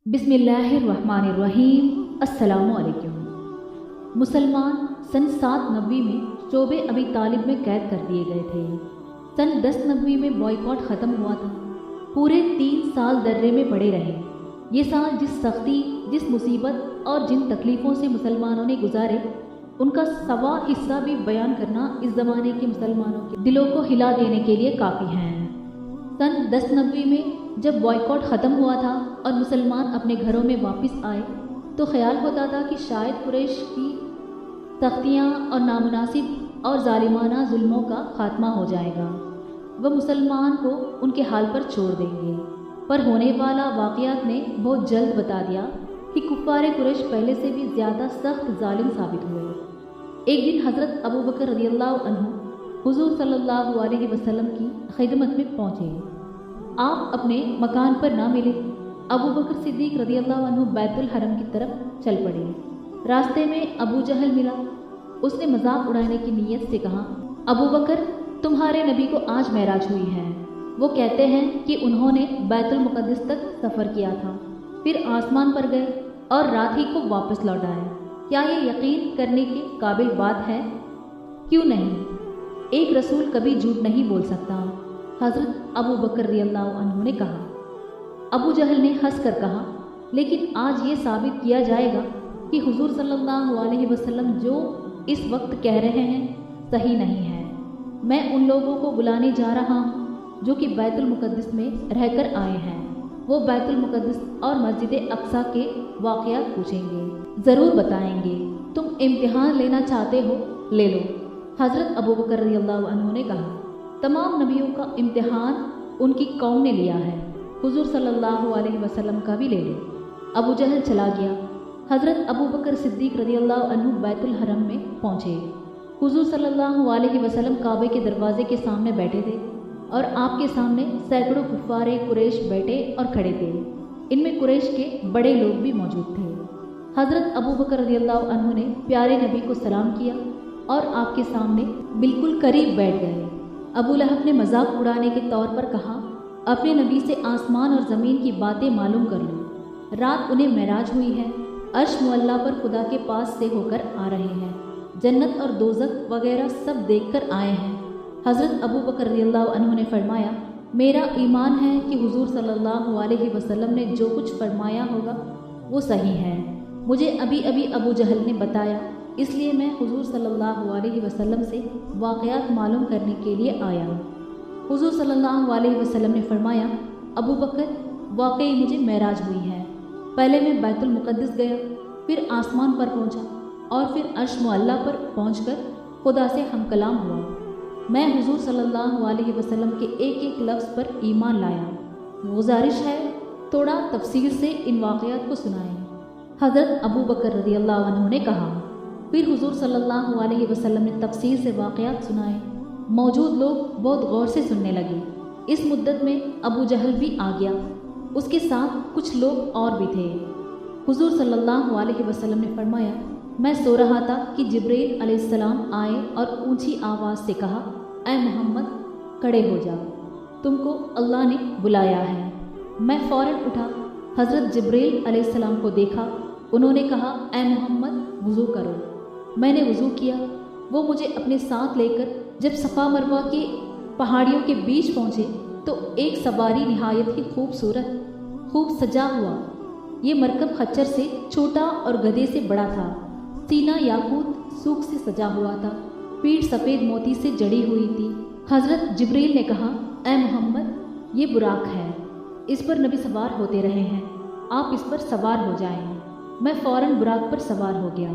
बिस्मिल्लाहिर्रहमानिर्रहीम। अस्सलामुअलैकुम। मुसलमान सन 790 में शोबे अबी तालिब में कैद कर दिए गए थे। सन 1090 में बॉयकॉट ख़त्म हुआ था। पूरे 3 साल दर्रे में पड़े रहे। ये साल जिस सख्ती, जिस मुसीबत और जिन तकलीफ़ों से मुसलमानों ने गुजारे, उनका सवा हिस्सा भी बयान करना इस ज़माने के मुसलमानों के दिलों को हिला देने के लिए काफ़ी है। सन 1090 में जब बॉयकॉट ख़त्म हुआ था और मुसलमान अपने घरों में वापस आए तो ख्याल होता था कि शायद कुरैश की सख्तियाँ और नामुनासिब और ज़ालिमाना जुल्मों का खात्मा हो जाएगा। वह मुसलमान को उनके हाल पर छोड़ देंगे। पर होने वाला वाक़यात ने बहुत जल्द बता दिया कि कुफ़ारे कुरैश पहले से भी ज़्यादा सख्त जालिम साबित हुए। एक दिन हज़रत अबू बकर रज़ियल्लाहु अन्हु हुज़ूर सल्लल्लाहु अलैहि वसल्लम की खिदमत में पहुँचे। आप अपने मकान पर ना मिले। अबू बकर सिद्दीक़ रज़ियल्लाहु अन्हु बैतुल हरम की तरफ चल पड़े। रास्ते में अबू जहल मिला। उसने मजाक उड़ाने की नीयत से कहा, अबू बकर, तुम्हारे नबी को आज मेराज हुई है। वो कहते हैं कि उन्होंने बैतुल मुक़द्दस तक सफ़र किया था, फिर आसमान पर गए और रात ही को वापस लौट आए। क्या ये यकीन करने के काबिल बात है? क्यों नहीं, एक रसूल कभी झूठ नहीं बोल सकता, हज़रत अबू बकर रज़ियल्लाहु अन्हु ने कहा। अबू जहल ने हंस कर कहा, लेकिन आज ये साबित किया जाएगा कि हुज़ूर सल्लल्लाहु अलैहि वसल्लम जो इस वक्त कह रहे हैं सही नहीं है। मैं उन लोगों को बुलाने जा रहा हूँ जो कि बैतुल मुक़द्दस में रहकर आए हैं। वो बैतुल मुक़द्दस और मस्जिद अक्सा के वाक़यात पूछेंगे, ज़रूर बताएंगे। तुम इम्तिहान लेना चाहते हो, ले लो, हज़रत अबू बकर रज़ियल्लाहु अन्हु ने कहा। तमाम नबियों का इम्तिहान उनकी कौम ने लिया है, हुज़ूर सल्लल्लाहु अलैहि वसल्लम का भी ले लो। अबू जहल चला गया। हज़रत अबू बकर सिद्दीक़ रज़ियल्लाहु अन्हु बैतुल हरम में पहुँचे। हुज़ूर सल्लल्लाहु अलैहि वसल्लम काबे के दरवाजे के सामने बैठे थे और आपके सामने सैकड़ों कुफ़ारे कुरैश बैठे और खड़े थे। इनमें कुरैश के बड़े लोग भी मौजूद थे। हज़रत अबू बकर रज़ियल्लाहु अन्हु ने प्यारे नबी को सलाम किया और आपके सामने बिल्कुल करीब बैठ गए। अबू लहब ने मजाक उड़ाने के तौर पर कहा, अपने नबी से आसमान और ज़मीन की बातें मालूम कर लो। रात उन्हें मेराज हुई है, अर्श मुअल्ला पर खुदा के पास से होकर आ रहे हैं, जन्नत और दोज़ख वगैरह सब देखकर आए हैं। हज़रत अबू बकर रज़ियल्लाहु अन्हु ने फरमाया, मेरा ईमान है कि हुज़ूर सल्लल्लाहु अलैहि वसल्लम ने जो कुछ फरमाया होगा वो सही है। मुझे अभी अभी अबू जहल ने बताया, इसलिए मैं हुज़ूर सल्लल्लाहु अलैहि वसल्लम से वाक़यात मालूम करने के लिए आया हूँ। हुज़ूर सल्लल्लाहु अलैहि वसल्लम ने फरमाया, अबू बकर, वाकई मुझे मेराज हुई है। पहले मैं बैतुल मुक़द्दस गया, फिर आसमान पर पहुँचा और फिर अर्श मुअल्ला पर पहुँचकर खुदा से हम कलाम हुआ। मैं हुज़ूर सल्लल्लाहु अलैहि वसल्लम के एक एक लफ्ज़ पर ईमान लाया। गुजारिश है थोड़ा तफसील से इन वाक़यात को सुनाएं, हज़रत अबू बकर रज़ियल्लाहु अन्हु ने कहा। फिर हुज़ूर सल्लल्लाहु अलैहि वसल्लम ने तफसील से वाक़यात सुनाए। मौजूद लोग बहुत गौर से सुनने लगे। इस मुद्दत में अबू जहल भी आ गया, उसके साथ कुछ लोग और भी थे। हुज़ूर सल्लल्लाहु अलैहि वसल्लम ने फरमाया, मैं सो रहा था कि जिब्रील अलैहिस्सलाम आए और ऊंची आवाज़ से कहा, ऐ मोहम्मद, खड़े हो जाओ, तुमको अल्लाह ने बुलाया है। मैं फ़ौरन उठा, हज़रत जिब्रील अलैहिस्सलाम को देखा। उन्होंने कहा, ऐ मोहम्मद, वज़ू करो। मैंने वज़ू किया। वो मुझे अपने साथ लेकर जब सफ़ा मरवा के पहाड़ियों के बीच पहुँचे तो एक सवारी निहायत ही खूबसूरत, खूब सजा हुआ। ये मरकब खच्चर से छोटा और गधे से बड़ा था। सीना याकूत सूख से सजा हुआ था, पीठ सफ़ेद मोती से जड़ी हुई थी। हज़रत जिब्रील ने कहा, ऐ मोहम्मद, ये बुराक है, इस पर नबी सवार होते रहे हैं, आप इस पर सवार हो जाएं। मैं फ़ौरन बुराक पर सवार हो गया।